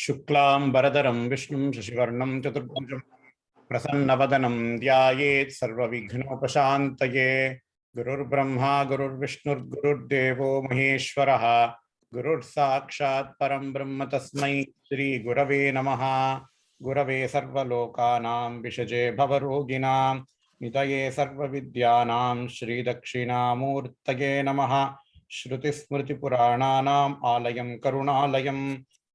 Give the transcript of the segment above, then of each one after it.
शुक्लां वरदरं विष्णुं शशिवर्णं चतुर्भुजं प्रसन्नवदनं ध्यायेत् सर्वविघ्नोपशान्तये। गुरुर्ब्रह्मा गुरुर्विष्णुर्गुरुर्देवो महेश्वरः गुरुर्साक्षात् परं ब्रह्म तस्मै श्रीगुरवे नमः। गुरवे सर्वलोकानां विषजे भवरोगिणां निधये सर्वविद्यानां श्रीदक्षिणामूर्तये नमः। श्रुतिस्मृतिपुराणानाम् आलयं करुणालयं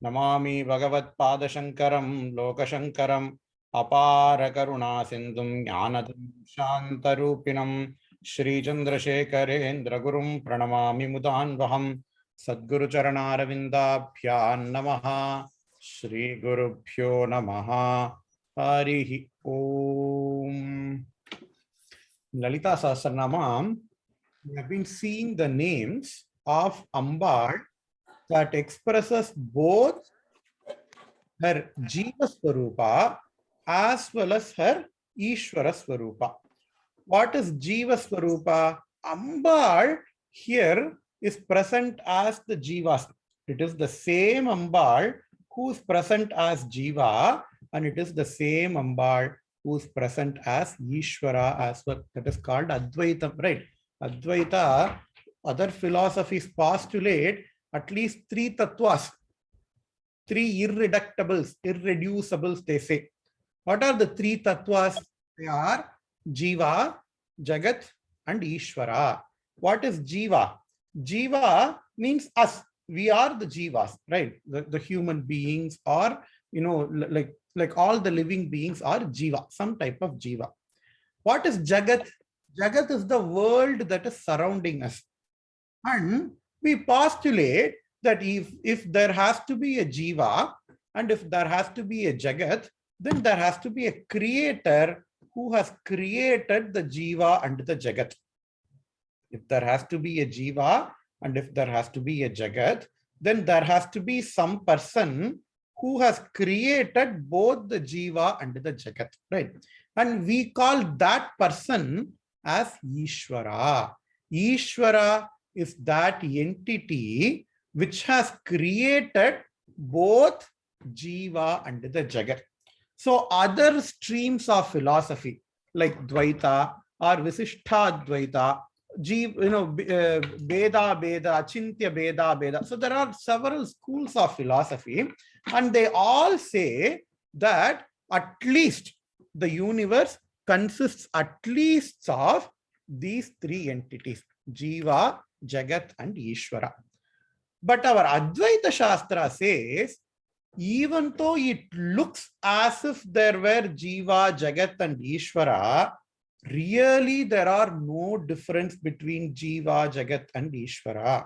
नमामि भगवत्पादशङ्करं लोकशङ्करम् अपार करुणा सिन्धुं ज्ञानदं शान्तरूपिणं श्रीचन्द्रशेखरेन्द्र गुरुं प्रणमामि मुदान्वहं। सद्गुरुचरणारविन्दाभ्यां नमः। श्रीगुरुभ्यो नमः। हरिः ओम्। Lalita Sahasranamam, we have been seeing the names of Ambal that expresses both her Jiva Swarupa as well as her Ishvara Swarupa. What is Jiva Swarupa? Ambal here is present as the Jivas. It is the same Ambal who is present as Jiva, and it is the same Ambal who is present as Ishvara as well. That is called Advaita, right? Advaita, other philosophies postulate at least three tattvas, three irreducibles, they say. What are the three tattvas? They are Jiva, Jagat, and Ishvara. What is Jiva? Jiva means us. We are the Jivas, right? The human beings, or, like all the living beings are Jiva, some type of Jiva. What is Jagat? Jagat is the world that is surrounding us. And we postulate that if there has to be a Jiva and if there has to be a Jagat, then there has to be a creator who has created the Jiva and the Jagat. If there has to be a Jiva and if there has to be a Jagat, then there has to be some person who has created both the Jiva and the Jagat, right? And we call that person as Ishvara. Ishvara is that entity which has created both Jiva and the Jagat. So other streams of philosophy like Dvaita or Visishtha Dvaita, Veda, Achintya Veda. So there are several schools of philosophy, and they all say that at least the universe consists at least of these three entities, Jiva, Jagat, and Ishvara. But our Advaita Shastra says, even though it looks as if there were Jiva, Jagat, and Ishvara, really there are no difference between Jiva, Jagat, and Ishvara.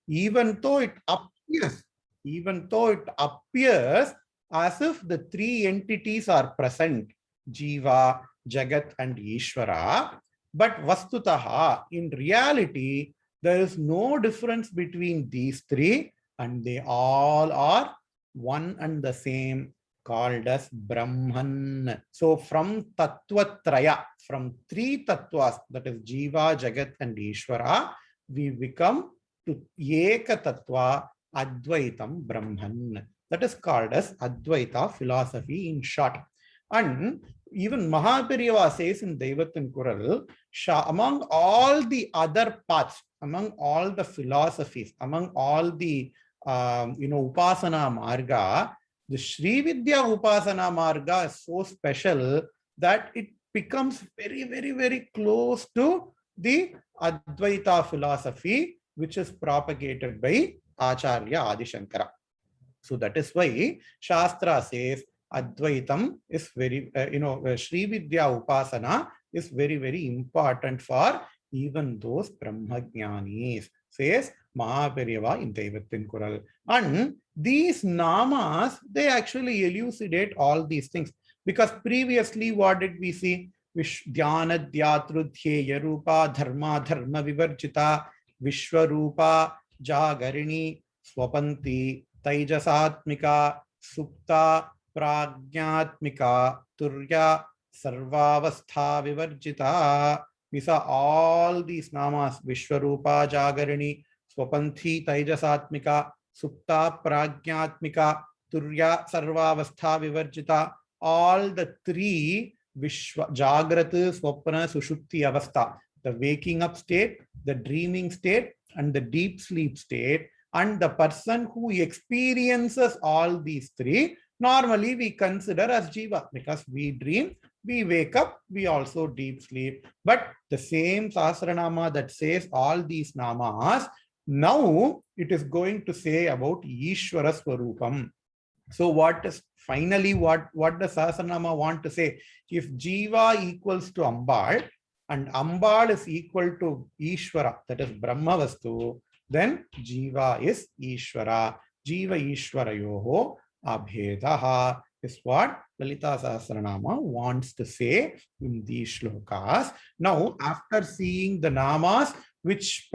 Even though it appears as if the three entities are present, Jiva, Jagat, and Ishvara, but Vastutaha, in reality, there is no difference between these three, and they all are one and the same, called as Brahman. So from Tattvatraya, from three tattvas, that is Jiva, Jagat, and Ishvara, we become to Eka Tattva, Advaitam Brahman. That is called as Advaita philosophy in short. And even Mahaperiyava says in Daivathin Kural, among all the other paths, among all the philosophies, among all the Upasana Marga, the Sri Vidya Upasana Marga is so special that it becomes very, very, very close to the Advaita philosophy, which is propagated by Acharya Adi Shankara. So that is why Shastra says Advaitam is very, Sri Vidya Upasana is very, very important for even those Brahmajnanis, says Mahaperiyava in Daivathin Kural. And these namas, they actually elucidate all these things. Because previously, what did we see? Dhyana Dhyatrudhyeya Rupa Dharma Dharma Vivarjita Vishwarupa Jagarini Swapanti Taijasatmika Supta Pragnatmika Turya Sarvavastha Vivarjita. We saw all these namas, Vishwarupa Jagarini, Swapanthi Taijasatmika, Supta, Prajnatmika, Turya, Sarvavastha, Vivarjita, all the three Vishwa, Jagrata, Swapna, Sushupti Avastha, the waking up state, the dreaming state, and the deep sleep state. And the person who experiences all these three, normally we consider as Jiva, because we dream, we wake up, we also deep sleep. But the same Sahasranama that says all these namas, now it is going to say about Ishvara Swarupam. So what is finally what does Sahasranama want to say? If Jiva equals to Ambal and Ambal is equal to Ishvara, that is Brahma Vastu, then Jiva is Ishvara. Jiva Ishvara Yoho Abhedaha is what Lalitha Sahasranama wants to say in these shlokas. Now, after seeing the namas which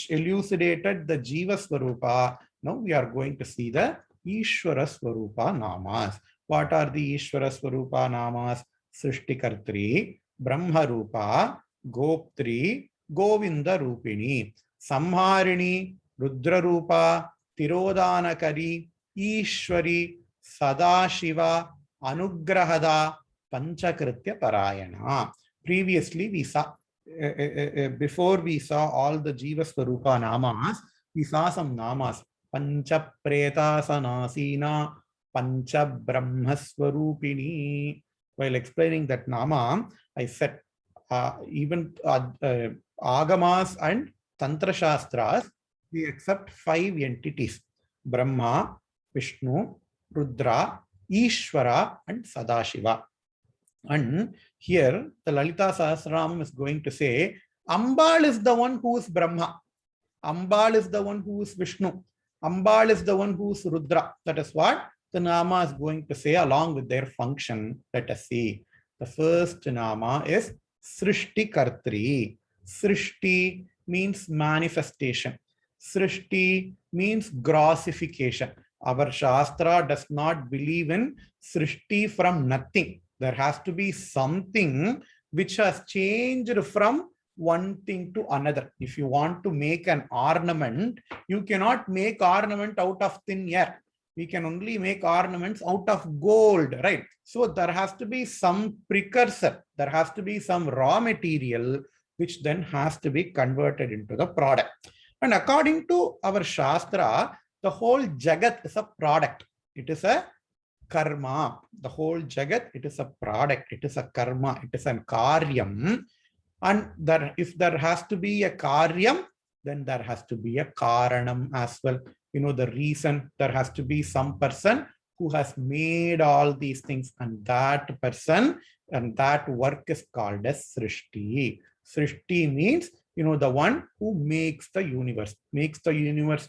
elucidated the Jiva Swarupa, now we are going to see the Ishvara Swarupa namas. What are the Ishvara Swarupa namas? Srishtikartri, Brahma Rupa, Goptri, Govinda Rupini, Samharini, Rudra Rupa, Tirodanakari, Ishwari, Sadashiva, Anugrahada, Panchakritya Parayana. Previously, we saw, before we saw all the Jiva Swarupa namas, we saw some namas. Pancha Preta Sanasina, Pancha Brahmaswarupini. While explaining that nama, I said even Agamas and Tantra Shastras, we accept 5 entities: Brahma, Vishnu, Rudra, Ishvara, and Sadashiva. And here the Lalitha Sahasranamam is going to say Ambal is the one who is Brahma, Ambal is the one who is Vishnu, Ambal is the one who is Rudra. That is what the Nama is going to say along with their function. Let us see. The first Nama is Srishti Kartri. Srishti means manifestation. Srishti means grossification. Our Shastra does not believe in Srishti from nothing. There has to be something which has changed from one thing to another. If you want to make an ornament, you cannot make ornament out of thin air. We can only make ornaments out of gold, right? So there has to be some precursor. There has to be some raw material which then has to be converted into the product. And according to our Shastra, the whole Jagat is a product. It is a karma. The whole Jagat, it is a product. It is a karma. It is a karyam. And if there has to be a karyam, then there has to be a karanam as well. You know, the reason, there has to be some person who has made all these things, and that person and that work is called as Srishti. Srishti means, you know, the one who makes the universe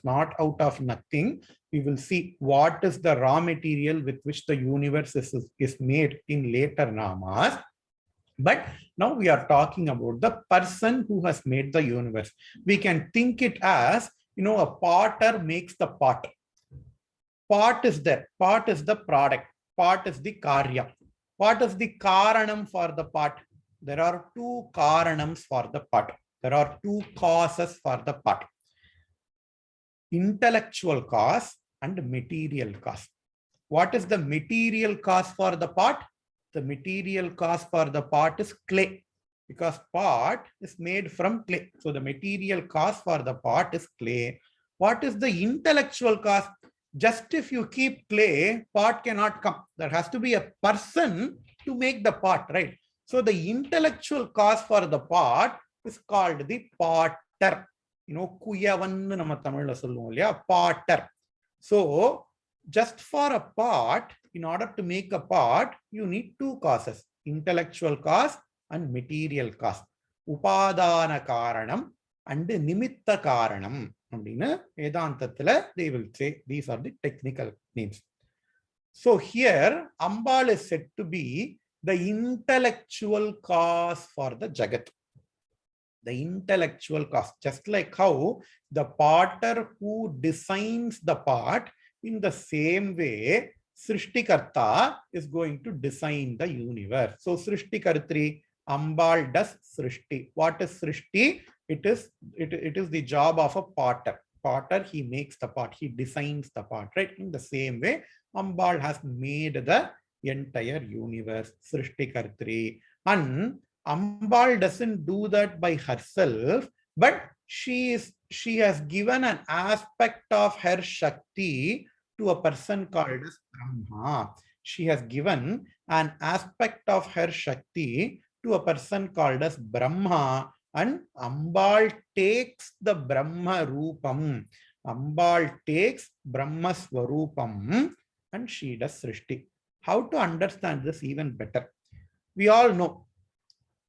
not out of nothing. We will see what is the raw material with which the universe is made in later namas. But now we are talking about the person who has made the universe. We can think it as, you know, a potter makes the pot. Pot is there. Pot is the product. Pot is the karya. What is the karanam for the pot? There are 2 karanams for the pot. There are 2 causes for the pot. Intellectual cause and material cause. What is the material cause for the pot? The material cause for the pot is clay, because pot is made from clay. So the material cause for the pot is clay. What is the intellectual cause? Just if you keep clay, pot cannot come. There has to be a person to make the pot, right? So the intellectual cause for the pot is called the potter. You know, kuyavan nama Tamil la sollum illaya, potter. So just for a pot, in order to make a pot, you need 2 causes: intellectual cause and material cause. Upadana karanam and nimitta karanam. They will say these are the technical names. So here, Ambal is said to be the intellectual cause for the Jagat. The intellectual cause, just like how the potter who designs the pot, in the same way, Srishtikarta is going to design the universe. So Srishtikartri, Ambal does Srishti. What is Srishti? It is the job of a potter. potter, he makes the pot, he designs the pot, right? In the same way, Ambal has made the entire universe, Srishtikartri. And Ambal doesn't do that by herself, but she has given an aspect of her Shakti to a person called as Brahma. She has given an aspect of her Shakti to a person called as Brahma, and Ambal takes the Brahma Rupam. Ambal takes Brahma Swarupam and she does Srishti. How to understand this even better? We all know,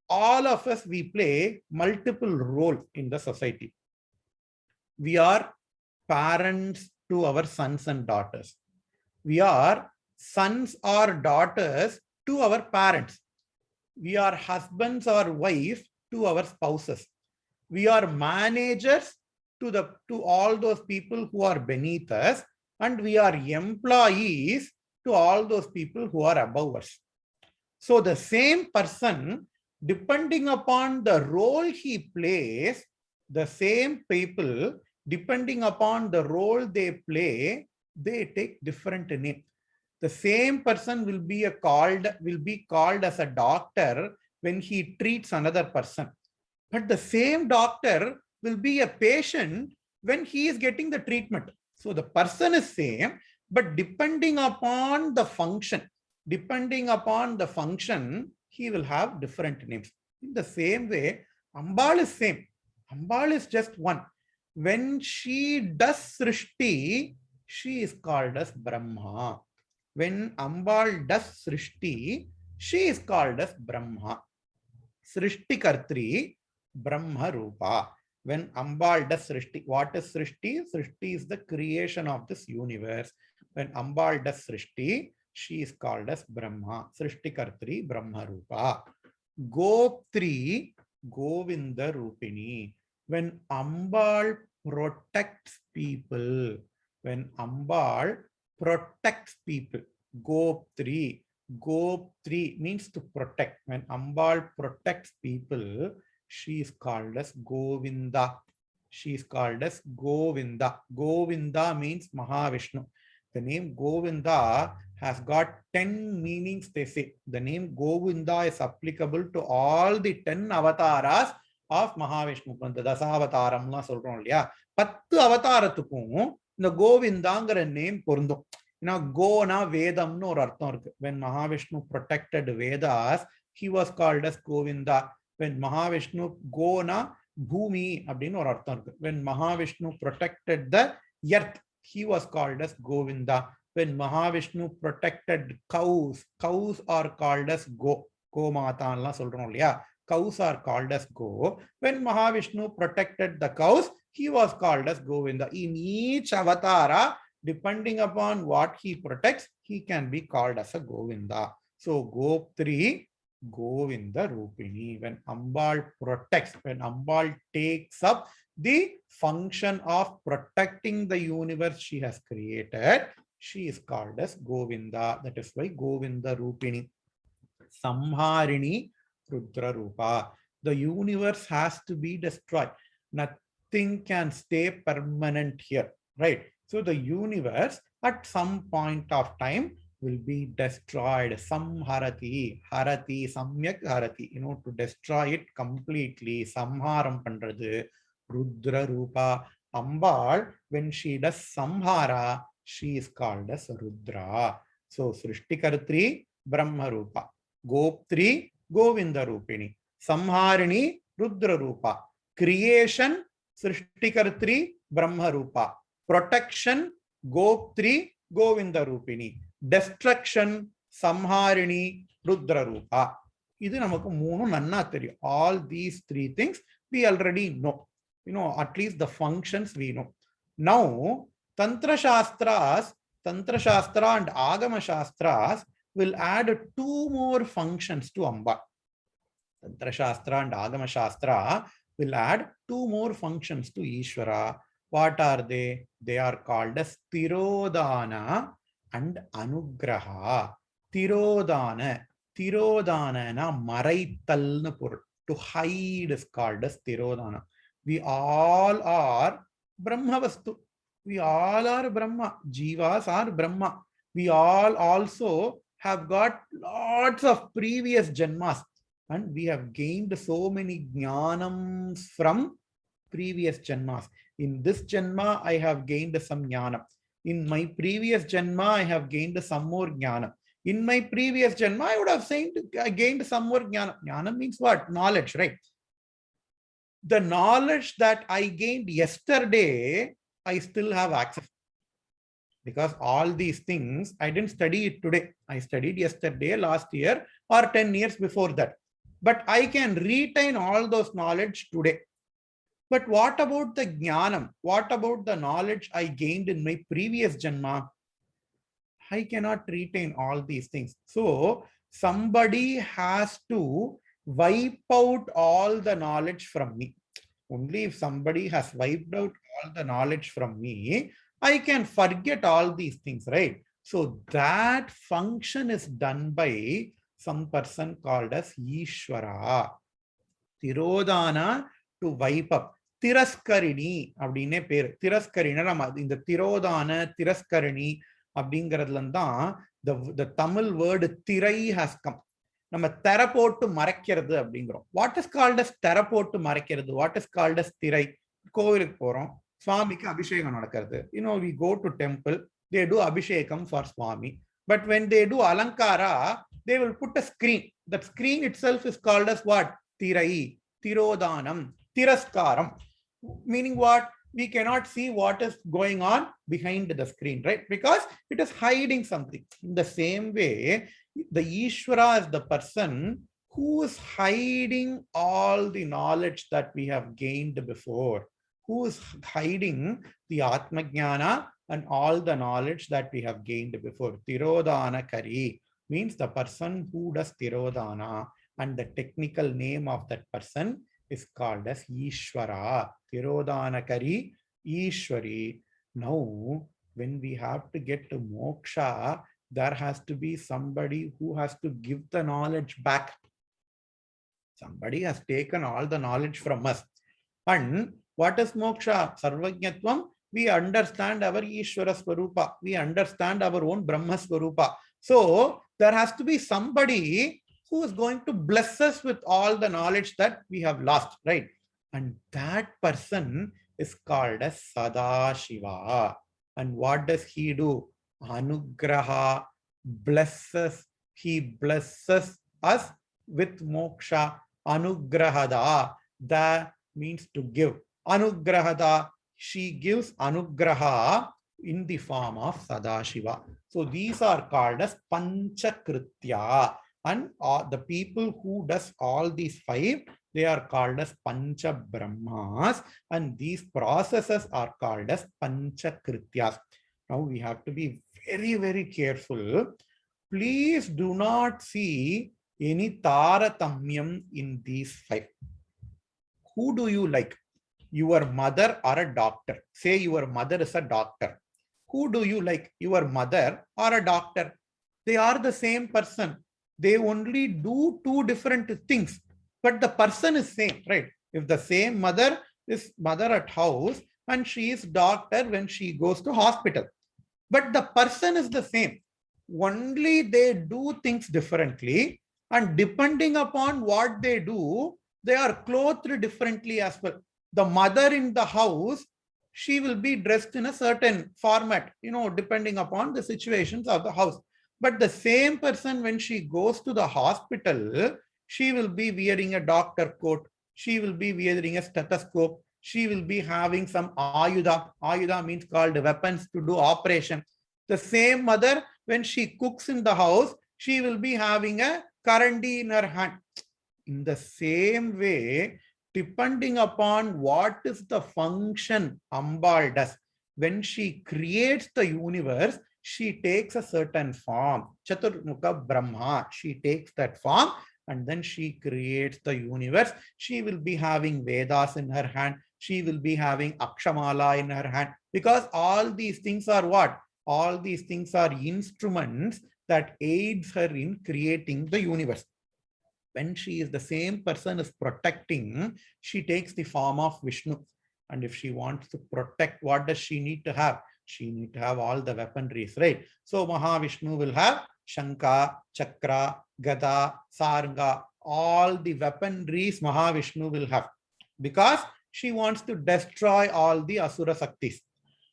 all of us, we play multiple roles in the society. We are parents to our sons and daughters. We are sons or daughters to our parents. We are husbands or wives to our spouses. We are managers to all those people who are beneath us, and we are employees to all those people who are above us. So the same person, depending upon the role he plays, the same people, depending upon the role they play, they take different names. The same person will be called as a doctor when he treats another person. But the same doctor will be a patient when he is getting the treatment. So the person is same, but depending upon the function, he will have different names. In the same way, Ambal is same. Ambal is just one. When she does Srishti, she is called as Brahma. When Ambal does Srishti, she is called as Brahma. Srishti Kartri, Brahma Rupa. When Ambal does Srishti, what is Srishti? Srishti is the creation of this universe. When Ambal does Srishti, she is called as Brahma. Srishti Kartri, Brahma Rupa. Goptri, Govinda Rupini. When Ambal protects people, when Ambal protects people, Goptri. Goptri means to protect. When Ambal protects people, she is called as Govinda. She is called as Govinda. Govinda means Mahavishnu. The name Govinda has got 10 meanings, they say. The name Govinda is applicable to all the 10 avatars of Mahavishnu. The Dasavataramla சொல்றோம் இல்லையா, 10 அவதாரத்துக்கும் இந்த கோவிந்தாங்கிற name பொருந்தும். Gona Vedamnu or அர்த்தம் இருக்கு. When Mahavishnu protected Vedas, he was called as Govinda. When Mahavishnu Gona Bhumi அப்படின்னு ஒரு அர்த்தம் இருக்கு. When Mahavishnu protected the earth, he was called as Govinda. When Mahavishnu protected cows, cows are called as Go. Gomataanலாம் சொல்றோம் இல்லையா, cows are called as Go. When Mahavishnu protected the cows, he was called as Govinda. In each avatara, depending upon what he protects, he can be called as a Govinda. So Goptri, Govinda Rupini. When Ambal protects, when Ambal takes up the function of protecting the universe she has created, she is called as Govinda. That is why Govinda Rupini. Samharini Rudra Rupa. The universe has to be destroyed. Nothing can stay permanent here, right? So the universe at some point of time will be destroyed. Samharati, harati, samyak harati. To destroy it completely. Samharam pandrathu. Rudra Rupa. Ambal, when she does samhara, she is called as Rudra. So Srishtikartri, Brahma Rupa. Goptri, Govinda Rupini. Samharini, Rudra Rupa. Creation, Srishtikartri, Brahma Rupa. Protection, Goptri, Govinda Rupini. Destruction, Samharini, Rudra Rupa. இது நமக்கு மூணு நன்னா தெரியும். All these three things we already know. At least the functions we know. Now, Tantra Shastra and Agama Shastras will add 2 more functions to Amba. Tantra Shastra and Agama Shastra will add 2 more functions to Ishvara. What are they? They are called as Tirodhana and Anugraha. Tirodhana மறைத்தல்னு பொருள். To hide is called as Tirodhana. We all are Brahma Vastu. We all are Brahma. Jivas are Brahma. We all also have got lots of previous Janmas. And we have gained so many jnanams from previous Janmas. In this Janma, I have gained some jnana. In my previous Janma, I have gained some more jnana. In my previous Janma, I would have said I gained some more jnana. Jnana means what? Knowledge, right? The knowledge that I gained yesterday, I still have access. Because all these things, I didn't study it today. I studied yesterday, last year, or 10 years before that. But I can retain all those knowledge today. But what about the jnanam? What about the knowledge I gained in my previous janma? I cannot retain all these things. So somebody has to wipe out all the knowledge from me. Only if somebody has wiped out all the knowledge from me, I can forget all these things, right? So that function is done by some person called as Ishvara. Tirodhana, to wipe up. Tiraskarini அப்படின்னே பேரு. Tiraskarini நம்ம இந்த திரோதான திரஸ்கரணி அப்படிங்கிறதுல தான் the Tamil word திரை has come. நம்ம தெர போட்டு மறைக்கிறது அப்படிங்கிறோம். வாட் இஸ் கால்ட் அஸ் தெர போட்டு மறைக்கிறது? வாட் இஸ் கால்ட் அஸ் திரை? கோவிலுக்கு போறோம், சுவாமிக்கு அபிஷேகம் நடக்கிறது. We go to temple, they do abhishekam for Swami. But when they do alankara, they will put a screen. That screen itself is called as what? Tirai, Tirodhanam, Tiraskaram. Meaning what? We cannot see what is going on behind the screen, right? Because it is hiding something. In the same way, the Ishvara is the person who is hiding all the knowledge that we have gained before, who is hiding the Atma Jnana and all the knowledge that we have gained before. Tirodhana Kari means the person who does Tirodhana, and the technical name of that person is called as Ishvara. Tirodhana Kari, Ishwari. Now, when we have to get to moksha, there has to be somebody who has to give the knowledge back. Somebody has taken all the knowledge from us. And what is moksha? Sarvajnatvam. We understand our Ishvara Swarupa. We understand our own Brahma Swarupa. So there has to be somebody who is going to bless us with all the knowledge that we have lost, right? And that person is called as Sadashiva. And what does he do? Anugraha, blesses. He blesses us with moksha. Anugrahada, that means to give. Anugrahada, she gives anugraha in the form of Sadashiva. So these are called as Panchakritya. And the people who does all these five, they are called as Pancha Brahmas. And these processes are called as Panchakrityas. Now we have to be very, very careful. Please do not see any taratamyam in these five. Who do you like? Your mother or a doctor? Say your mother is a doctor. Who do you like? Your mother or a doctor? They are the same person. They only do two different things, but the person is same, right? If the same mother is mother at house and she is doctor when she goes to hospital, but the person is the same. Only they do things differently, and depending upon what they do, they are clothed differently as well. The mother in the house, she will be dressed in a certain format, depending upon the situations of the house. But the same person, when she goes to the hospital, she will be wearing a doctor coat. She will be wearing a stethoscope. She will be having some ayudha. Ayudha means called weapons to do operation. The same mother, when she cooks in the house, she will be having a karandi in her hand. In the same way, depending upon what is the function Ambal does, when she creates the universe, she takes a certain form. Chaturmukha Brahma, she takes that form and then she creates the universe. She will be having Vedas in her hand. She will be having Akshamala in her hand. Because all these things are what? All these things are instruments that aids her in creating the universe. When she is the same person is protecting, she takes the form of Vishnu. And if she wants to protect, what does she need to have? She need to have all the weaponries, right? So Mahavishnu will have Shanka, Chakra, Gada, Saranga, all the weaponries Mahavishnu will have, because she wants to destroy all the Asura Saktis.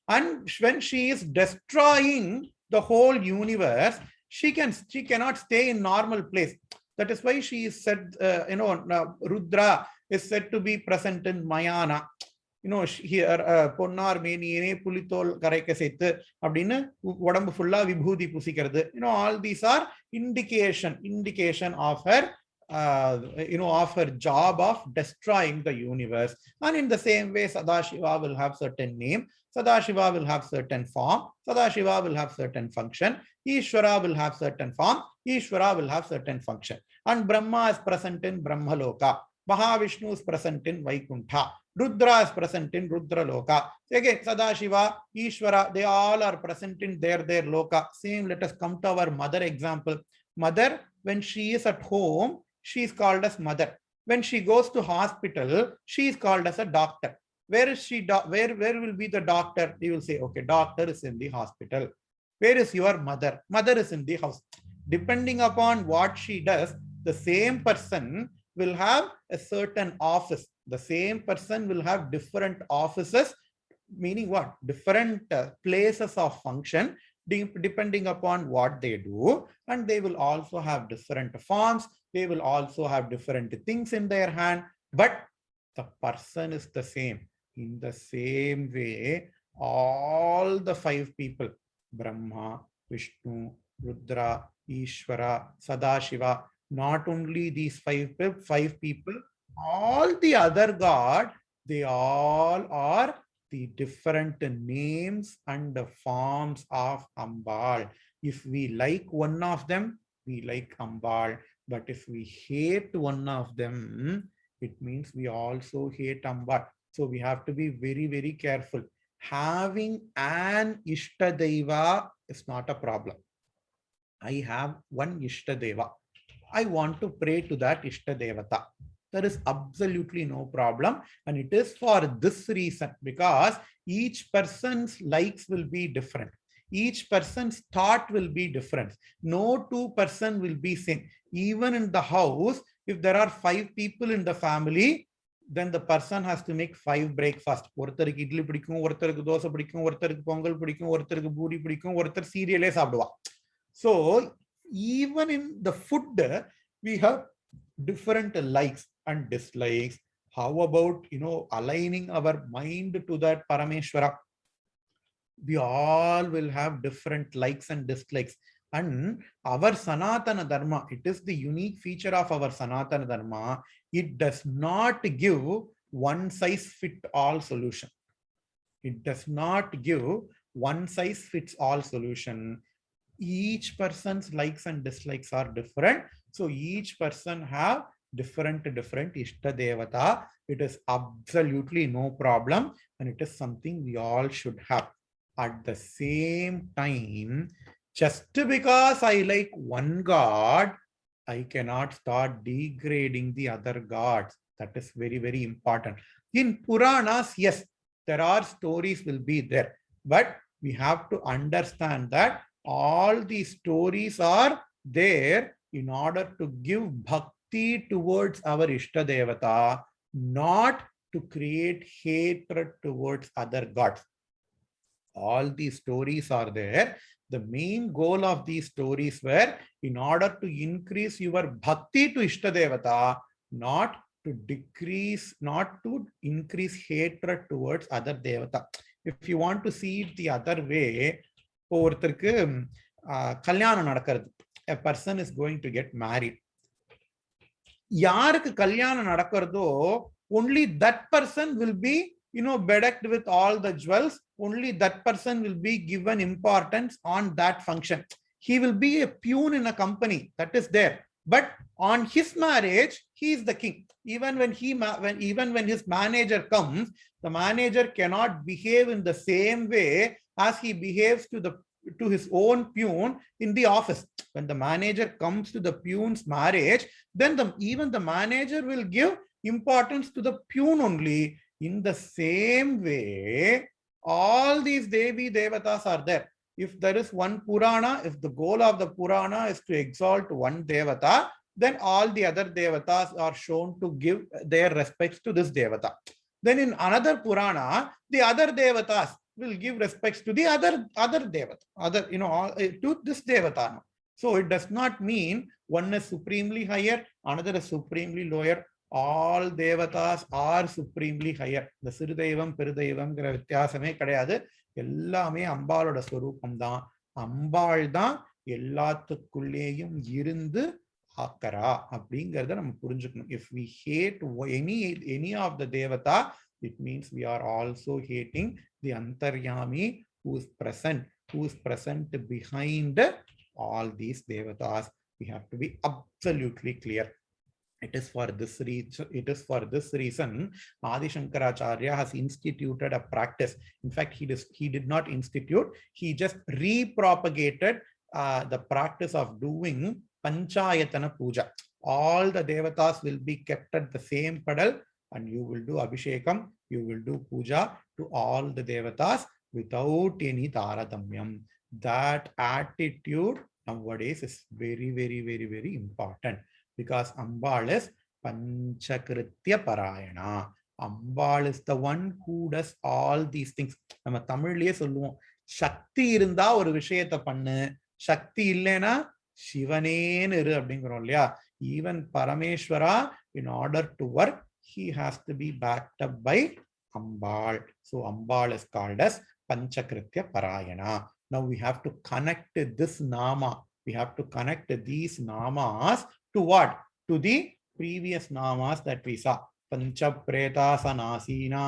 And when she is destroying the whole universe, she cannot stay in normal place. That is why she is said, Rudra is said to be present in Mayana. Here பொன்னார் மேனியனே புலித்தோல் கரைக்க சேர்த்து அப்படின்னு உடம்பு ஃபுல்லா விபூதி பூசிக்கிறது. All these are indication of her of her job of destroying the universe. And in the same way, Sadashiva will have certain name, Sadashiva will have certain form, Sadashiva will have certain function, Ishvara will have certain form, Ishvara will have certain function. And Brahma is present in Brahmaloka, Mahavishnu is present in Vaikuntha, Rudra is present in Rudraloka. Again, Sadashiva, Ishvara, they all are present in their loka. Same, let us come to our mother example. Mother, when she is at home, she is called as mother. When she goes to hospital, she is called as a doctor. Where is she? Where will be the doctor? You will say, okay, doctor is in the hospital. Where is your mother? Mother is in the house. Depending upon what she does, the same person will have a certain office. The same person will have different offices, meaning what? Different places of function, depending upon what they do. And they will also have different forms. They will also have different things in their hand. But the person is the same. In the same way, all the five people, Brahma, Vishnu, Rudra, Ishvara, Sadashiva, not only these five people, all the other gods, they all are the different names and the forms of Ambal. If we like one of them, we like Ambal. But if we hate one of them, it means we also hate Ambal. So we have to be very, very careful. Having an Ishtadeva is not a problem. I have one Ishtadeva. I want to pray to that Ishtadevata. There is absolutely no problem. And it is for this reason, because each person's likes will be different. Each person's thought will be different. No two person will be same. Even in the house, if there are 5 people in the family, then the person has to make 5 breakfast. ஒருத்தருக்கு இட்லி பிடிக்கும், ஒருத்தருக்கு தோசை பிடிக்கும், ஒருத்தருக்கு பொங்கல் பிடிக்கும், ஒருத்தருக்கு பூரி பிடிக்கும், ஒருத்தர் சீரியலே சாப்பிடுவா. So even in the food, we have different likes and dislikes. How about, aligning our mind to that Parameshwara? We all will have different likes and dislikes. And our Sanatana Dharma, it is the unique feature of our Sanatana Dharma. It does not give one size fit all solution. It does not give one size fits all solution. Each person's likes and dislikes are different. So each person have different Ishta Devata. It is absolutely no problem. And it is something we all should have. At the same time, just because I like one God, I cannot start degrading the other gods. That is very, very important. In Puranas, yes, there are stories will be there. But we have to understand that all these stories are there in order to give bhakti towards our Ishta Devata, not to create hatred towards other gods. All these stories are there. The main goal of these stories were in order to increase your bhakti to Ishta Devata, not to decrease, not to increase hatred towards other Devata. If you want to see it the other way, ஒருத்தருக்கு கல்யாணம் நடக்கிறது. A person is going to get married. யாருக்கு கல்யாணம் நடக்கிறதோ, only that person will be, bedecked with all the jewels. Only that person will be given importance on that function. He will be a peon in a company, that is there. But on his marriage, he is the king. Even when his manager comes, the manager cannot behave in the same way as he behaves to his own peon in the office. When the manager comes to the peon's marriage, then even the manager will give importance to the peon only. In the same way, all these Devi Devatas are there. If there is one Purana, if the goal of the Purana is to exalt one Devata, then all the other Devatas are shown to give their respects to this Devata. Then in another Purana, the other Devatas will give respects to the other Devata, to this Devata. So it does not mean one is supremely higher, another is supremely lower. All Devatas are supremely higher. The Sirudevam, Perudevam, Vityasame Kadayadu, எல்லாமே அம்பாளோட ஸ்வரூபம் தான். அம்பாள் தான் எல்லாத்துக்குள்ளேயும் இருந்து ஆக்கரா அப்படிங்கறத நம்ம புரிஞ்சுக்கணும். If we hate any of the devata, it means we are also hating the Antaryami who is present behind all these devatas. We have to be absolutely clear. It is for this reason Adi Shankaracharya has instituted a practice. In fact, he did not institute, he just repropagated the practice of doing Panchayatana Puja. All the devatas will be kept at the same padal and you will do Abhishekam, you will do Puja to all the devatas without any Taradamyam. That attitude nowadays is very, very, very, very important. Because Ambal is Panchakritya Parayana. Ambal is the one who does all these things. நம்ம தமிழ்லயே சொல்லுவோம், சக்தி இருந்தா ஒரு விஷயத்தை பண்ணு, சக்தி இல்லைனா சிவனேன்னு இரு அப்படிங்கிறோம் இல்லையா? Even Parameshwara, in order to work, he has to be backed up by Ambal. So Ambal is called as Panchakritya Parayana. Now we have to connect this nama. We have to connect these namas to what? To the previous namas that we saw. Pancha Preta Sanasina,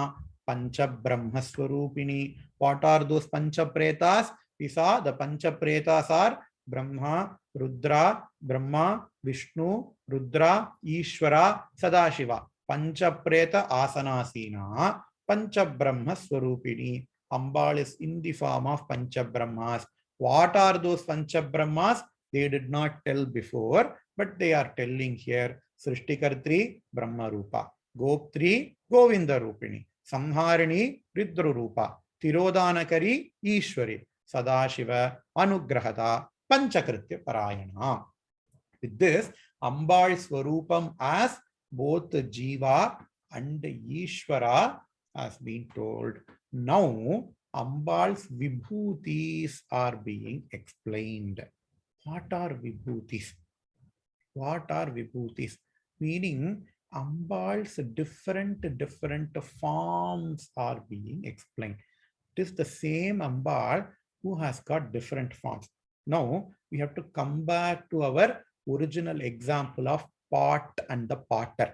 Pancha Brahma Swarupini. What are those Pancha Pretas? We saw the Pancha Pretas are Brahma, Rudra, Brahma, Vishnu, Rudra, Ishvara, Sadashiva. Pancha Preta Asanasina, Pancha Brahma Swarupini. Ambal is in the form of Pancha Brahmas. What are those Pancha Brahmas? They did not tell before, but they are telling here. Srishtikartri, Brahma Rupa. Goptri, Govinda Rupini. Samharini, Ridra Rupa. Tirodanakari, Ishwari. Sadashiva, Anugrahata, Panchakritya Parayana. With this, Ambal's Swarupam as both Jiva and Ishwara has been told. Now, Ambal's Vibhutis are being explained. What are Vibhutis? What are Vibhutis? Meaning, Ambal's different forms are being explained. It is the same Ambal who has got different forms. Now, we have to come back to our original example of pot and the potter.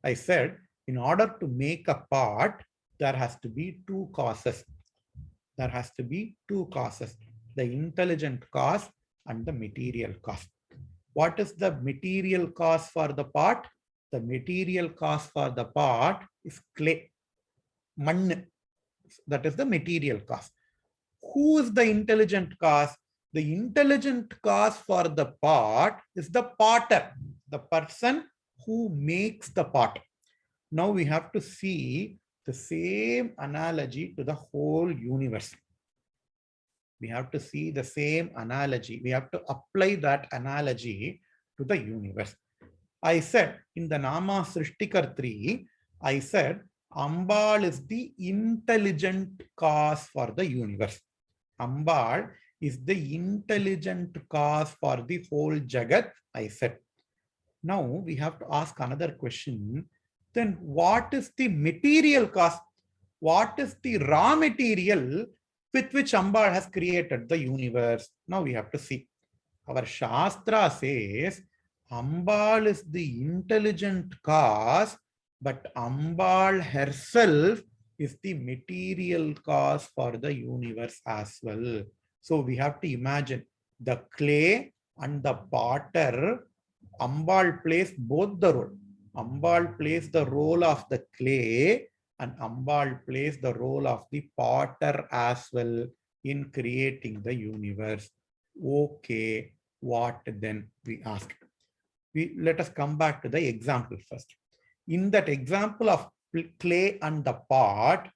I said, in order to make a pot, there has to be two causes. There has to be two causes, the intelligent cause and the material cause. What is the material cause for the pot? The material cause for the pot is clay, man. That is the material cause. Who is the intelligent cause? The intelligent cause for the pot is the potter, the person who makes the pot. Now we have to see the same analogy to the whole universe. We have to see the same analogy. We have to apply that analogy to the universe. I said in the Nama Srishtikartri, I said Ambal is the intelligent cause for the universe. Ambal is the intelligent cause for the whole Jagat, I said. Now we have to ask another question. Then what is the material cause? What is the raw material with which Ambal has created the universe? Now we have to see. Our Shastra says Ambal is the intelligent cause, but Ambal herself is the material cause for the universe as well. So we have to imagine the clay and the potter. Ambal plays both the role. Ambal plays the role of the clay and Ambal plays the role of the potter as well in creating the universe. Okay, what then, we ask. Let us come back to the example first. In that example of clay and the pot,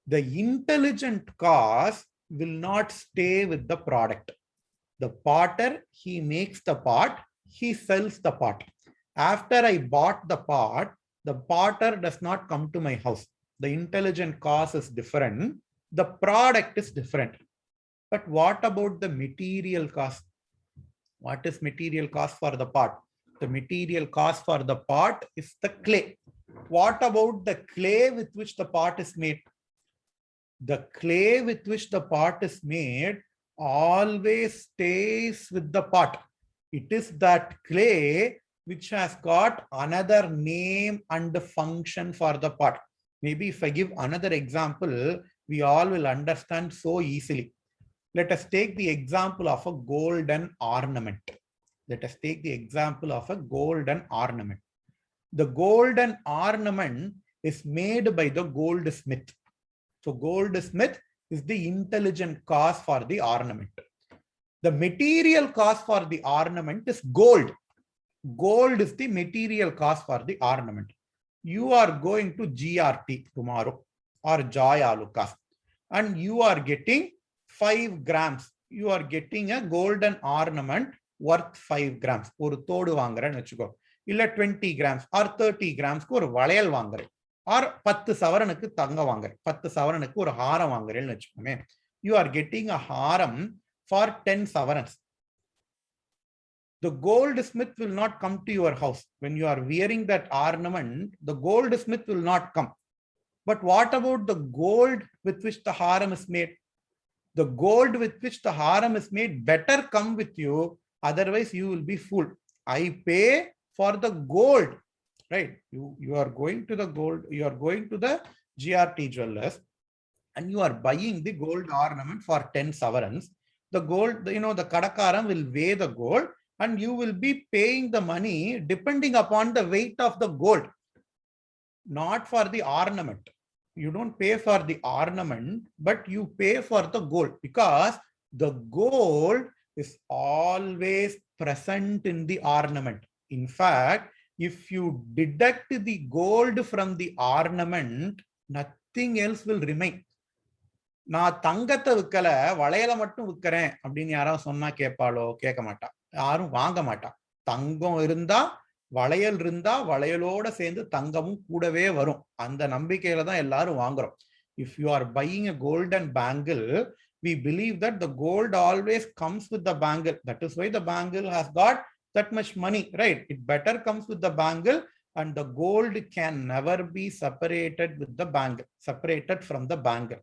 the intelligent cause will not stay with the product. The potter, he makes the pot, he sells the pot. After I bought the pot, the potter does not come to my house. The intelligent cause is different. The product is different. But what about the material cost? What is material cost for the pot? The material cost for the pot is the clay. What about the clay with which the pot is made? The clay with which the pot is made always stays with the pot. It is that clay which has got another name and function for the pot. Maybe if I give another example, we all will understand so easily. Let us take the example of a golden ornament. Let us take the example of a golden ornament. The golden ornament is made by the goldsmith. So goldsmith is the intelligent cause for the ornament. The material cost for the ornament is gold. Gold is the material cost for the ornament. You are going to GRT tomorrow or Joy Alucas and you are getting 5 grams. You are getting a golden ornament worth 5 grams. ஒரு தோடு வாங்குறேன்னு வெச்சுக்கோ. இல்ல 20 grams or 30 grams ஒரு வளையல் வாங்குறேன். Or 10 சவரனுக்கு தங்க வாங்குறேன். 10 சவரனுக்கு ஒரு ஹாரம் வாங்குறேன்னு வெச்சுக்கோமே. You are getting a haram for 10 savarans. The goldsmith will not come to your house. When you are wearing that ornament, the goldsmith will not come. But what about the gold with which the haram is made? The gold with which the haram is made better come with you. Otherwise, you will be fooled. I pay for the gold, right? You are going to the gold, you are going to the GRT jewelers and you are buying the gold ornament for 10 savarans. The gold, the kadakaram will weigh the gold and you will be paying the money depending upon the weight of the gold, not for the ornament. You don't pay for the ornament, but you pay for the gold because the gold is always present in the ornament. In fact, if you deduct the gold from the ornament, nothing else will remain. நான் தங்கத்தை விற்கல வளையல மட்டும் விற்கிறேன் அப்படின்னு யாராவது சொன்னா கேட்பாளோ? கேட்க மாட்டா. யாரும் வாங்க மாட்டா. தங்கம் இருந்தா வளையல் இருந்தா வளையலோட சேர்ந்து தங்கமும் கூடவே வரும். அந்த நம்பிக்கையில தான் எல்லாரும் வாங்குறோம். If you are buying a golden bangle, we believe that the gold always comes with the bangle. That is why the bangle has got that much money, right? It better comes with the bangle and the gold can never be separated with the bangle, separated from the bangle.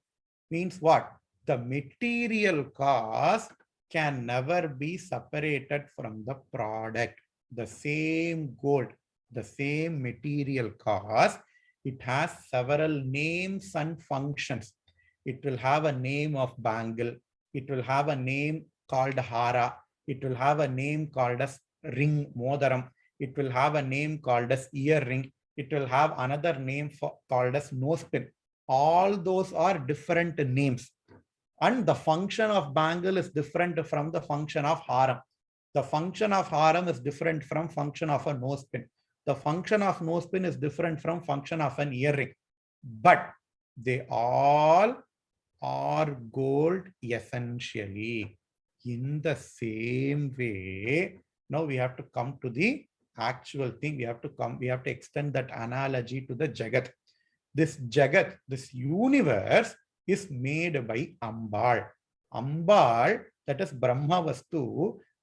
Means what? The material cost can never be separated from the product. The same gold, the same material cost, it has several names and functions. It will have a name of bangle. It will have a name called hara. It will have a name called as ring, modaram. It will have a name called as earring. It will have another name called as nosepin. All those are different names. And the function of bangle is different from the function of haram. The function of haram is different from function of a nosepin. The function of nosepin is different from function of an earring. But they all are gold essentially. In the same way, now we have to come to the actual thing. We have to extend that analogy to the Jagat. This Jagat, this universe is made by Ambal. Ambal, that is Brahma Vastu,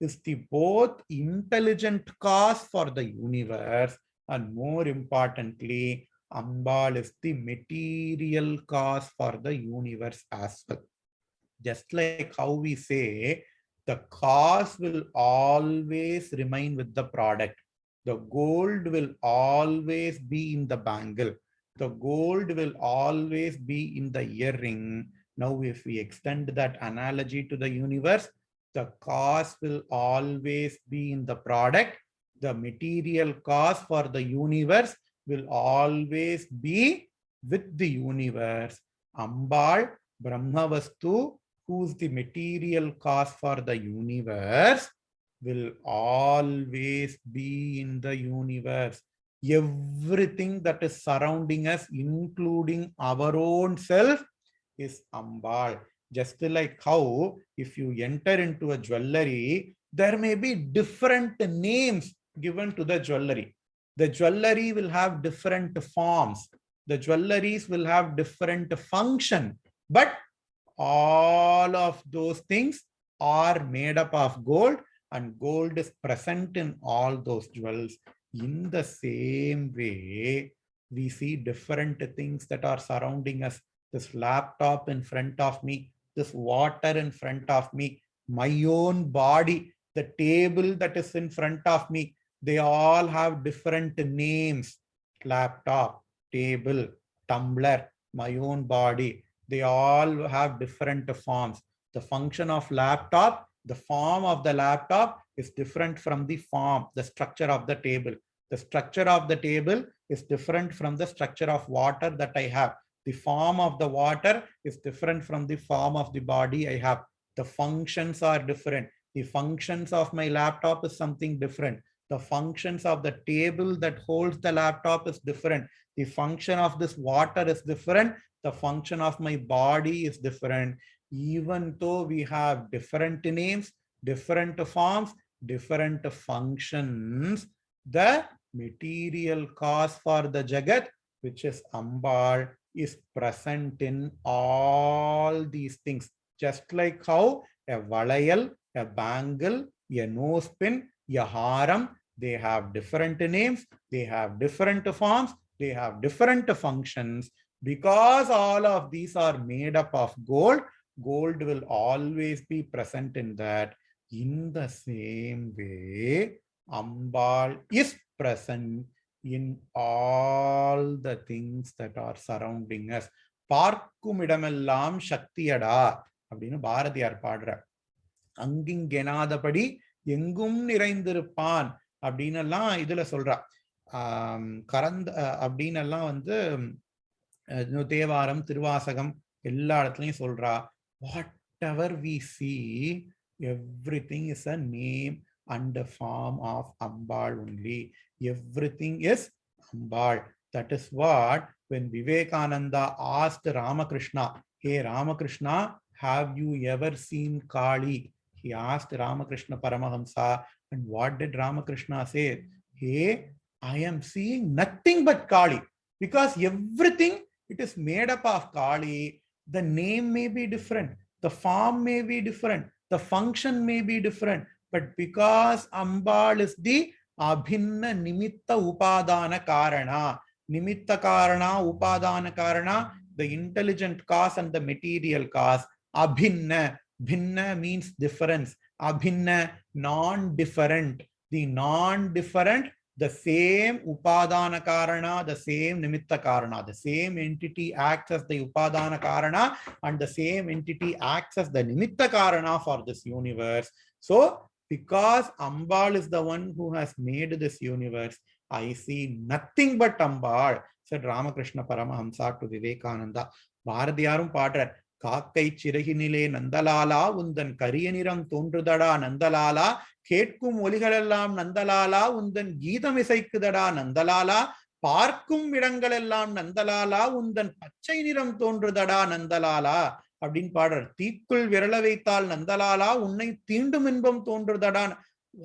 is the both intelligent cause for the universe and more importantly, Ambal is the material cause for the universe as well. Just like how we say, the cause will always remain with the product. The gold will always be in the bangle. The gold will always be in the earring. Now, if we extend that analogy to the universe, the cause will always be in the product. The material cause for the universe will always be with the universe. Ambal, Brahmavastu, who's the material cause for the universe, will always be in the universe. Everything that is surrounding us, including our own self, is Ambal. Just like how if you enter into a jewelry, there may be different names given to the jewelry. The jewelry will have different forms. The jewelries will have different function. But all of those things are made up of gold, and gold is present in all those jewels. In the same way, we see different things that are surrounding us. This laptop in front of me, this water in front of me, my own body, the table that is in front of me, they all have different names. Laptop, table, tumbler, my own body. They all have different forms. The function of laptop, the form of the laptop is different from the form, the structure of the table. The structure of the table is different from the structure of water that I have. The form of the water is different from the form of the body I have. The functions are different. The functions of my laptop is something different. The functions of the table that holds the laptop is different. The function of this water is different. The function of my body is different. Even though we have different names, different forms, different functions, the material cause for the Jagat, which is Ambal, is present in all these things. Just like how a valayal, a bangle, a nose pin, a haram, they have different names, they have different forms, they have different functions. Because all of these are made up of gold, gold will always be present in that. In the same way, Ambal is present in all the things that are surrounding us. பார்க்குமிடமெல்லாம் சக்தியடா அப்படின்னு பாரதியார் பாடுறார். அங்கிங்கெனாதபடி எங்கும் நிறைந்திருப்பான் அப்படின்னு எல்லாம் இதுல சொல்றா. கரந்த அப்படின்னு எல்லாம் வந்து தேவாரம், திருவாசகம் எல்லா இடத்துலயும் சொல்றா. Whatever we see, everything is a name and a form of Ambal only. Everything is Ambal. That is what when Vivekananda asked Ramakrishna, hey Ramakrishna, have you ever seen Kali? He asked Ramakrishna Paramahamsa, and what did Ramakrishna say? Hey, I am seeing nothing but Kali, because everything, it is made up of Kali. The name may be different, the form may be different, the function may be different, but because Ambal is the Abhinna Nimitta Upadana Karana, Nimitta Karana, Upadana Karana, the intelligent cause and the material cause. Abhinna, Bhinna means difference. Abhinna, non-different. The non-different, the same Upadana Karana, the same Nimitta Karana. The same entity acts as the Upadana Karana, and the same entity acts as the Nimitta Karana for this universe. So, because Ambal is the one who has made this universe, I see nothing but Ambal, said Ramakrishna Paramahamsa to Vivekananda. பாரதியாரும் பாடுறார். காக்கை சிறகினிலே நந்தலாலா, உந்தன் கரிய நிறம் தோன்றுதடா நந்தலாலா, கேட்கும் ஒலிகளெல்லாம் நந்தலாலா, உந்தன் கீதம் இசைக்குதடா நந்தலாலா, பார்க்கும் இடங்களெல்லாம் நந்தலாலா, உந்தன் பச்சை நிறம் தோன்றுதடா நந்தலாலா அப்படின்னு பாடுறார். தீக்குள் விரல வைத்தால் நந்தலாலா, உன்னை தீண்டும் இன்பம் தோன்றுதடா.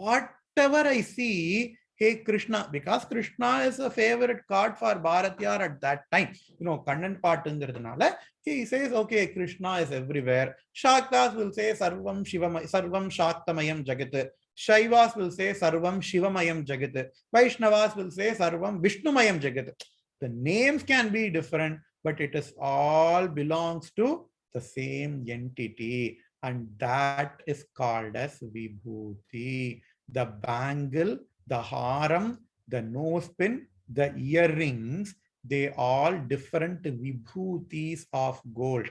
Whatever I see, hey Krishna, because Krishna is a favorite card for Bharatiyar at that time. You know, Kannan பாட்டுங்கிறதுனால he says, okay, Krishna is everywhere. Shaktas will say Sarvam Shivamayam, Sarvam Shaktamayam Jagat. Shaivas will say Sarvam Shivamayam Jagat. Vaishnavas will say Sarvam Vishnumayam Jagat. The names can be different, but it is all belongs to the same entity, and that is called as Vibhuti. The bangle, the haram, the nose pin, the earrings, they all different vibhutis of gold.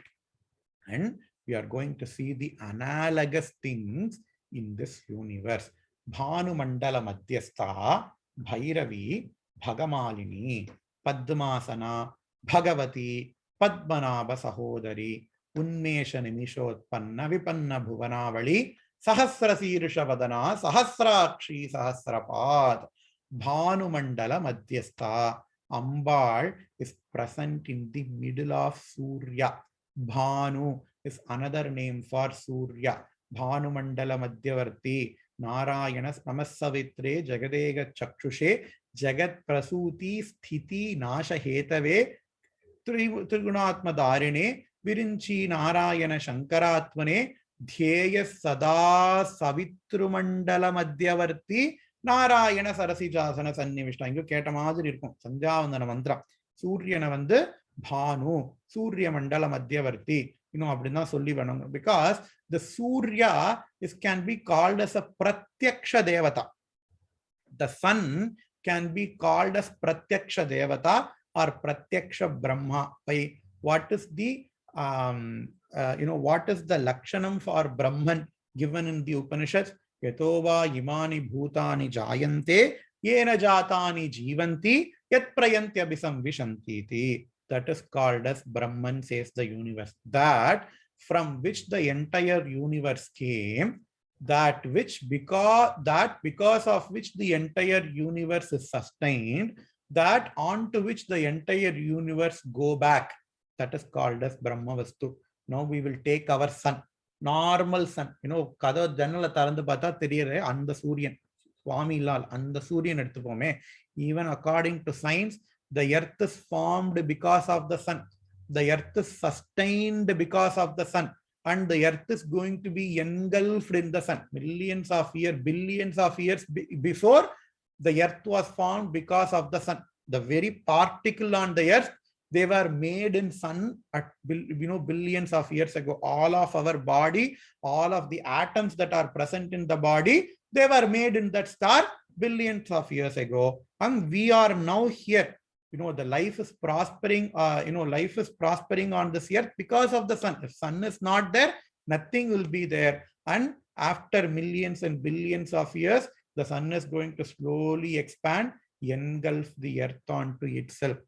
And we are going to see the analogous things in this universe. Bhanu Mandala Madhyastha, Bhairavi, Bhagamalini, Padmasana, Bhagavati, Padmanabha Sahodari, Unmesha Nimishotpanna Vipanna Bhuvanavali, Sahasra Sirsha Vadana, Sahasrakshi Sahasrapad. Bhanumandala Madhyastha. Ambal is present in the middle of Surya. Bhanu is another name for Surya. Bhanumandala Madhyavarti. Narayana Namasavitre Jagadega Chakshushe Jagat Prasuti Sthiti Nasha Hetave Trigunatma Dharine Virinchi Narayana Shankaratmane Dhyeya Sada Savitrumandala Madhyavarti Narayana Sarasijasana Sannivishta. இங்க கேட்ட மாதிரி இருக்கும் சந்தியாவந்தன மந்திரம். சூரியனை வந்து பானு சூரிய மண்டல மத்தியவர்த்தி இன்னும் அப்படிதான் சொல்லி வேணும். Because the Surya can be called as a Pratyaksha Devata. The sun can be called as Pratyaksha Devata or Pratyaksha Brahma. By what is the what is the Lakshanam for Brahman given in the Upanishads? Yatova imani bhutani jayante yena jatani jivanti yat prayantya bisam vishanti. That is called as Brahman, says the universe. That from which the entire universe came, that because of which the entire universe is sustained, that onto which the entire universe go back, that is called as Brahma Vastu. Now we will take our sun, normal sun. Kada janala tarandu pata theriyare anda Suryan. Swami Lal, anda Suryan eduthupome. Even according to science, the earth is formed because of the sun. The earth is sustained because of the sun. And the earth is going to be engulfed in the sun. Millions of years, billions of years before, the earth was formed because of the sun. The very particle on the earth, they were made in sun at billions of years ago. All of our body, all of the atoms that are present in the body, they were made in that star billions of years ago. And we are now here. The life is prospering, life is prospering on this earth because of the sun. If sun is not there, nothing will be there. And after millions and billions of years, the sun is going to slowly expand, engulf the earth onto itself.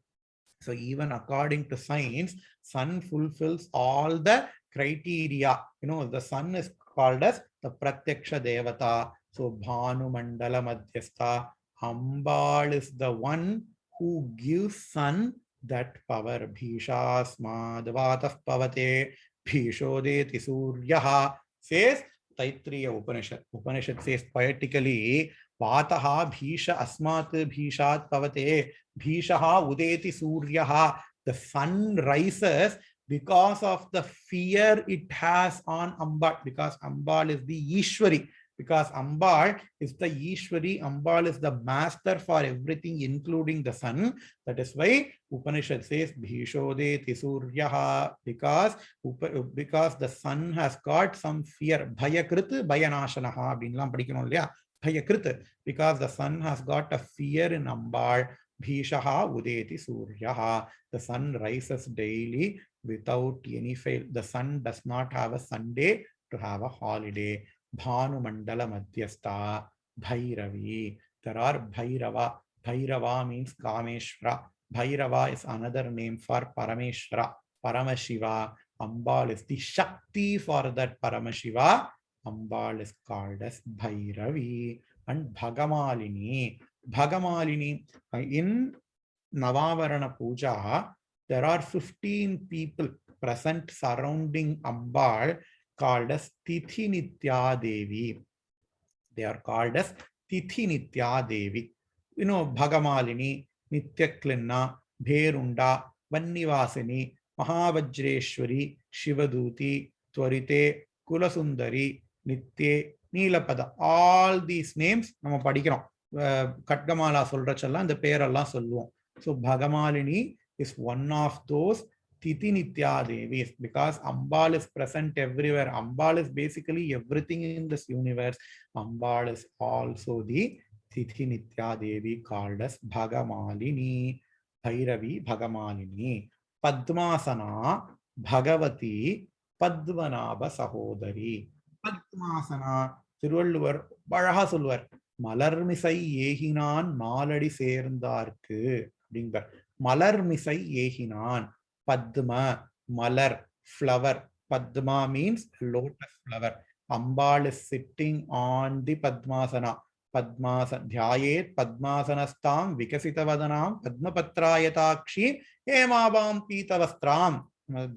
So even according to science, sun fulfills all the criteria. The sun is called as the Pratyaksha Devata. So Bhanu Mandala Madhyastha. Ambal is the one who gives sun that power. Bhishasmadvatah pavate bhishodeti suryaha, says Taittiriya Upanishad. Upanishad says poetically, Vataha bhisha asmat bhishat pavate bhishaha udeti suryaha. The sun rises because of the fear it has on Ambal, because Ambal is the Ishwari. Because Ambal is the Ishwari, Ambal is the master for everything, including the sun. That is why Upanishad says Bhishodeti Suryaha, because the sun has got some fear. Bhayakrit Bhayanashanaha abinlam padikkanom illaya. Bhayakrit, because the sun has got a fear in Ambal. Bhishaha Udeti Suryaha. The sun rises daily without any fail. The sun does not have a Sunday to have a holiday. Bhanu Mandala Madhyastha, Bhairavi. There are Bhairava. Bhairava means Kameshwara. Bhairava is another name for Parameshwara. Paramashiva. Ambal is the Shakti for that Paramashiva. Ambal is called as Bhairavi. And Bhagamalini. Bhagamalini. In Navavarana Puja, there are 15 people present surrounding Ambal, called as Tithi Nitya Devi. They are called as Tithi Nitya Devi. Bhagamalini, Nityaklinna, Bherunda, Vannivasini, Mahavajreshwari, Shivaduti, Twarite, Kulasundari, Nitye, Neelapada. All these names நம்ம படிக்கிறோம். கட்கமாலா சொல்றச்செல்லாம் இந்த பேரெல்லாம் சொல்லுவோம். So Bhagamalini is one of those Tithi Nitya Devis, because Ambal is present everywhere. Ambal is basically everything in this universe. Ambal is also the Tithi Nitya Devi, called as Bhagamalini. Bhairavi Bhagamalini. Padmasana Bhagavati Padmanabha Sahodari. Padmasana, Thiruvallur Balaha Solvar, Malarmisai Yehinan Maladi Serndarku. Malarmisai Yehinan. Padma, Malar, flower. Padma means lotus flower. Ambal is sitting on the Padmasana. ध्यायेत् पद्मासनस्तां विकसितवदनां पद्मपत्रायताक्षी हेमाभां पीतवस्त्रां.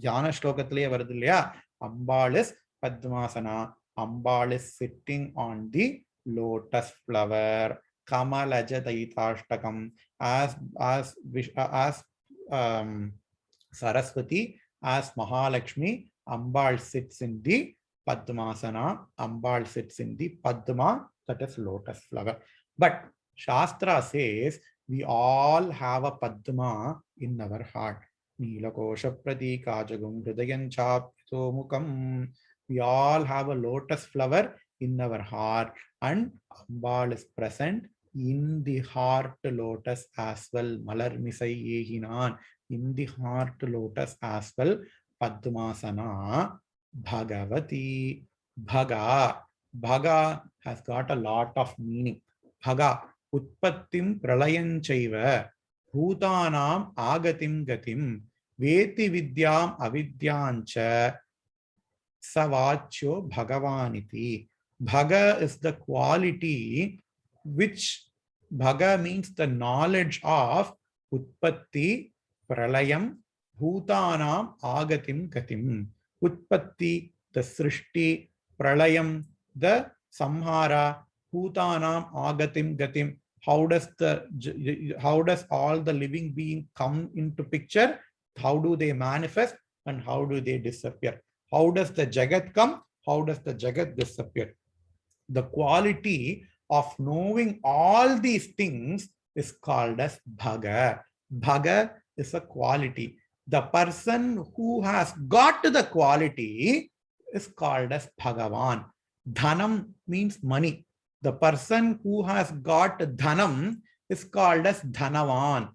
தியான ஸ்லோகத்திலேயே வருது இல்லையா? Ambal is Padmasana. Ambal is sitting on the lotus flower. Kamalajataitastakam. As Saraswati, as Mahalakshmi, Ambal sits in the Padmasana. Ambal sits in the Padma, that is lotus flower. But Shastra says we all have a Padma in our heart. Nilakosha Pradikajagum Hridayanchapto Mukam. We all have a lotus flower in our heart, and Ambal is present in the heart lotus as well. Malar Misai Yehinan, in the heart lotus as well. Padmasana Bhagavati. Bhaga has got a lot of meaning. Bhaga Utpattim Pralayanchaiva Bhutanam Agatim Gatim Veti Vidyam Avidyancha Savachyo Bhagavaniti. Bhaga is the quality which Bhaga means the knowledge of Utpatti, Pralayam, Bhutanam, Agatim, Gatim. Utpatti, the Srishti, Pralayam, the Samhara, Bhutanam, Agatim, Gatim. How does all the living beings come into picture? How do they manifest and how do they disappear? How does the Jagat come? How does the Jagat disappear? The quality of knowing all these things is called as Bhaga. Bhaga is a quality. The person who has got the quality is called as Bhagavan. Dhanam means money. The person who has got Dhanam is called as Dhanavan.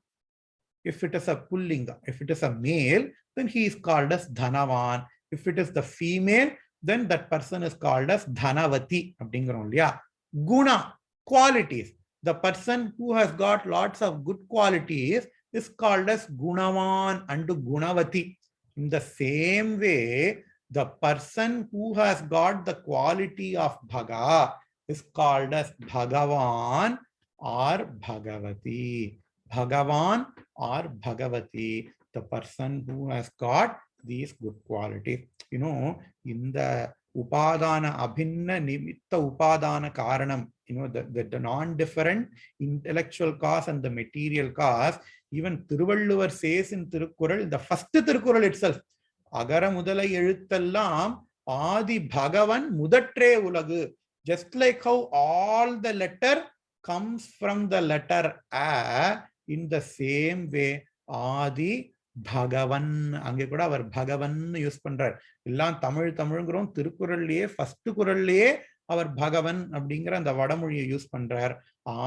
If it is a Pullinga, if it is a male, then he is called as Dhanavan. If it is the female, then that person is called as Dhanavati. Guna, qualities. The person who has got lots of good qualities is called as Gunavan and Gunavati. In the same way, the person who has got the quality of Bhaga is called as Bhagavan or Bhagavati. Bhagavan or Bhagavati, the person who has got these good qualities. In the Upadana Abhinna Nimitta Upadana Karanam, the non-different intellectual cause and the material cause, even Thiruvalluvar says in Thirukural, the first Thirukural itself, Agara Mudala Eluthallam Adi Bhagavan Mudatre Ulagu. Just like how all the letter comes from the letter A, in the same way, Adi Bhagavan, அங்கே கூட அவர் பகவன் use பண்றார். எல்லாம் தமிழ்ங்கிறோம், திருக்குறள்லயே first குறள்லயே அவர் பகவன் அப்படிங்கிற அந்த வடமொழியை use பண்றார்.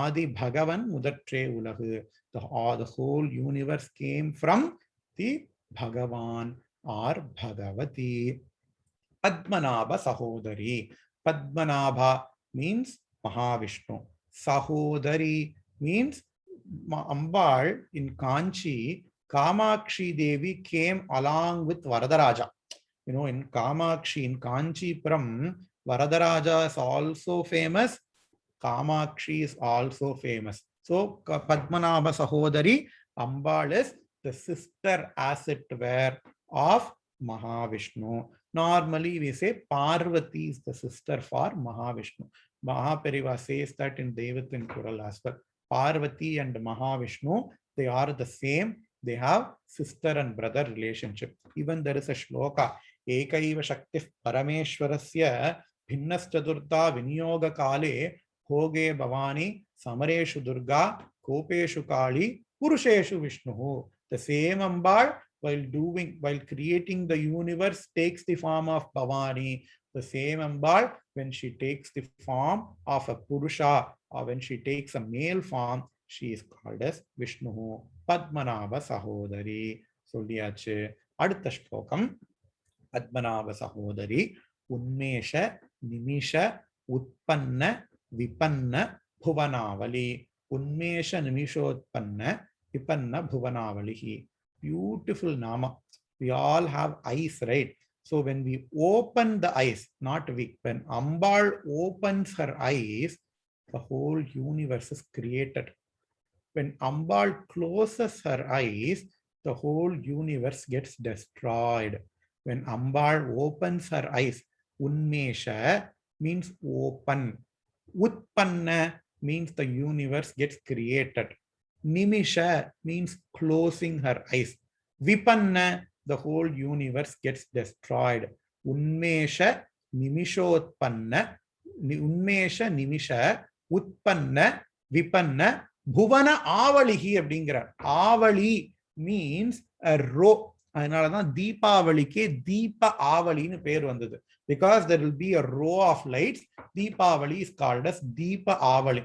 ஆதி பகவன் முதற்றே உலகு. The whole universe came from the Bhagavan or Bhagavati. Padmanabha Sahodari. Padmanabha means Mahavishnu. Sahodari means Ambal in Kanchi. Kamakshi Devi came along with Varadaraja. In Kamakshi, in Kanchipuram, Varadaraja is also famous. Kamakshi is also famous. So, Padmanabha Sahodari, Ambal is the sister, as it were, of Mahavishnu. Normally, we say Parvati is the sister for Mahavishnu. Mahapariva says that in Devathin Kural as well. Parvati and Mahavishnu, they are the same. They have sister and brother relationship. Even there is a shloka, Ekaiva Shakti Parameshwarasya Bhinnastadurta Vinyoga Kale Hoge Bhavani Samareshu Durga Kopeshu Kali Purusheshu Vishnu. The same Ambal, while creating the universe, takes the form of Bhavani. The same Ambal, when she takes the form of a Purusha, or when she takes a male form, she is called as Vishnu. Padmanabha Sahodari. Solliyachu. Adutha shlokam. Padmanabha Sahodari. Unmesha, Nimisha, Utpanna, Vipanna, Bhuvanavali. Unmesha, Nimishotpanna, Vipanna, Bhuvanavalihi. Beautiful nama. We all have eyes, right? So when we open the eyes, not we, when Ambal opens her eyes, the whole universe is created. When Ambal closes her eyes, the whole universe gets destroyed. When Ambal opens her eyes, Unmesha means open. Utpanna means the universe gets created. Nimisha means closing her eyes. Vipanna, the whole universe gets destroyed. Unmesha nimishotpanna, Unmesha nimisha, Utpanna, Vipanna, Bhuvana Avalihi அப்படிங்கிறார். ஆவலி means a row. அதனாலதான் தீபாவளிக்கு தீப ஆவலின்னு பேர் வந்தது. Because there will be a row of lights, Deepavali is called as Deepa Avali.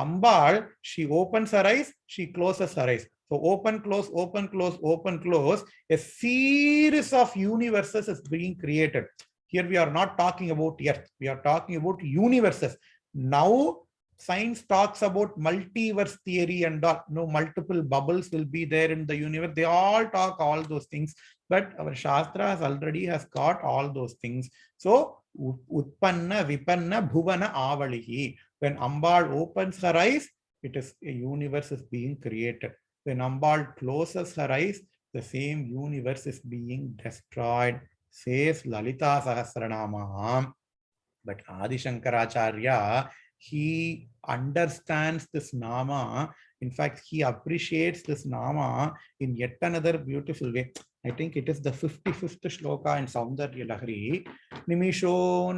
Ambal, she opens her eyes, she closes her eyes. So open, close, open, close, open, close. A series of universes is being created. Here we are not talking about Earth. We are talking about universes. Now, science talks about multiverse theory and all. No, multiple bubbles will be there in the universe. They all talk all those things. But our Shastra already has got all those things. So, Utpanna, Vipanna, Bhuvana, Avalihi. When Ambal opens her eyes, it is a universe is being created. When Ambal closes her eyes, the same universe is being destroyed, says Lalitha Sahasranamam. But Adi Shankaracharya, he understands this nama. In fact, he appreciates this nama in yet another beautiful way. I think it is the 55th shloka in Saundarya Lahari. Nimishon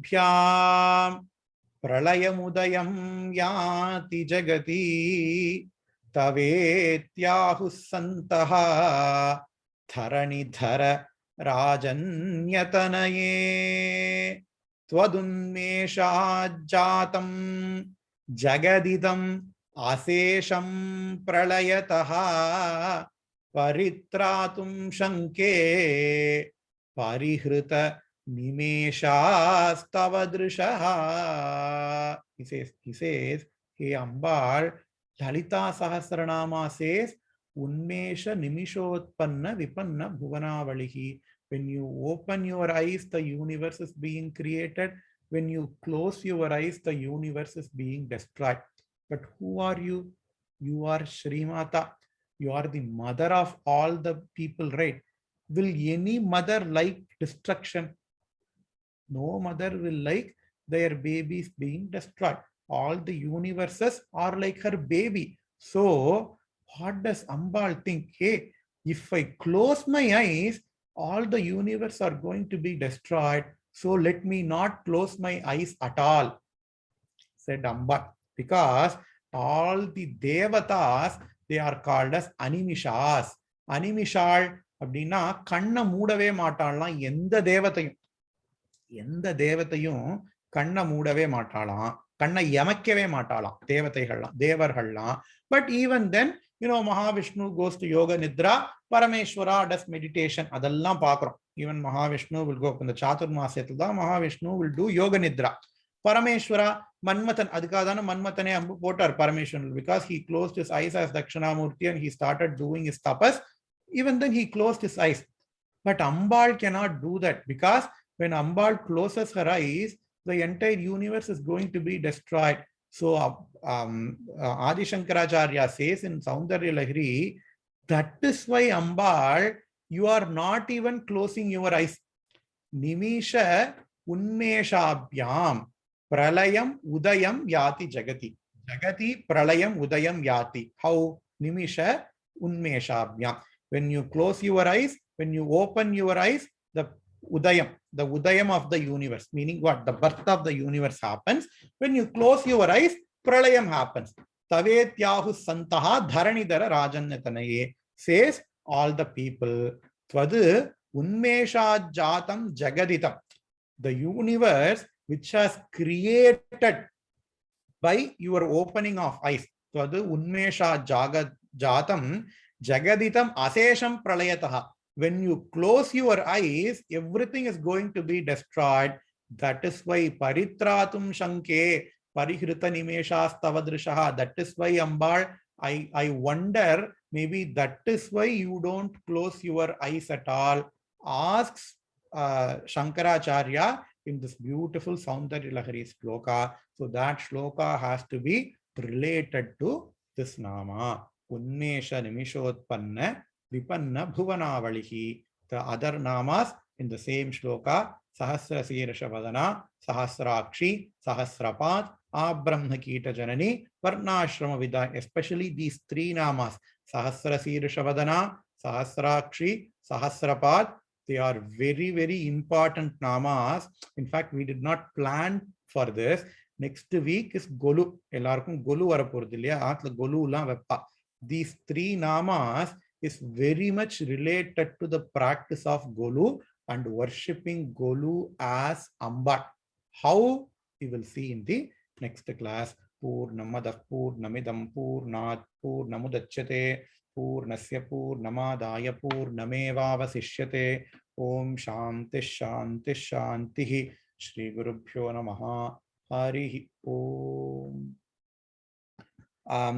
meshabhyam pralayamudayam yati jagati tavetyahu santaha dharanidhara rajanyatanaye त्वदुन्मेषाज्जातं जगदिदं अशेषं प्रलयतः परित्रातुं शङ्के परिहृत निमेषास्तव दृशः. He says, hey Ambal, Lalitha Sahasranama says, Unmesha nimishotpanna vipanna bhuvanavalihi. When you open your eyes, the universe is being created. When you close your eyes, the universe is being destroyed. But who are you? You are Srimata. You are the mother of all the people, right? Will any mother like destruction? No mother will like their babies being destroyed. All the universes are like her baby. So, what does Ambal think? Hey, if I close my eyes, all the universe are going to be destroyed. So let me not close my eyes at all, said Amba. Because all the devatas, they are called as animishas. Animishal, அப்படின்னா கண்ணை மூடவே மாட்டாளாம் எந்த தேவதையும் கண்ணை மூடவே மாட்டாளாம், கண்ணை எமக்கவே மாட்டாளாம் தேவர்கள்லாம். But even then, Mahavishnu goes to yoga nidra, Parameshwara does meditation. Adallam paakrom. Even Mahavishnu will go in the Chaturmasyathil, Mahavishnu will do yoga nidra. Parameshwara, Manmatan, Adhikadana Manmatane Ambu Potar Parameshwara, because he closed his eyes as Dakshinamurti and he started doing his tapas. Even then he closed his eyes. But Ambal cannot do that, because when Ambal closes her eyes, the entire universe is going to be destroyed. So Adi Shankaracharya says in Saundarya Lahiri, that is why Ambal, you are not even closing your eyes. Nimisha unmeshabhyam pralayam udayam yati jagati. Jagati pralayam udayam yati. How? Nimisha unmeshabhyam. When you close your eyes, when you open your eyes, the udayam of the universe, meaning what? The birth of the universe happens. When you close your eyes, pralayam happens. Tavetyahu santaha dharanidhara rajanyatanaye, says all the people. Tvadu unmesha jatam jagaditam. The universe which has created by your opening of eyes. Tvadu unmesha jatam jagaditam asesham pralayataha. When you close your eyes, everything is going to be destroyed. That is why paritratum shanke parihrita nimeshas tavadrishaha. That is why Ambal, I wonder, maybe that is why you don't close your eyes at all. Asks Shankaracharya, in this beautiful Saundarya Lahari shloka. So that shloka has to be related to this nama. Unnesha Nimishotpanna Vipanna Bhuvanavalihi. The other namas in the same shloka, Sahasra Sirsha Vadana, Sahasrakshi, Sahasrapad, Abrahma Kita Janani, Varnashrama Vida, especially these three namas, Sahasra Sirsha Vadana, Sahasrakshi, Sahasrapad, they are very, very important namas. In fact, we did not plan for this. Next week is Golu. Ellarkum Golu varapordilya, aatla Golu la veppa. These three namas is very much related to the practice of Golu and worshipping Golu as Amba. How? We will see in the next class. Purnamadah Purnamidam Purnat Purnamudachyate Purnasya Purnamadaya Purnamevavasishyate. Om Shanti Shanti Shanti. Shri Gurubhyo Namaha. Hari Om. I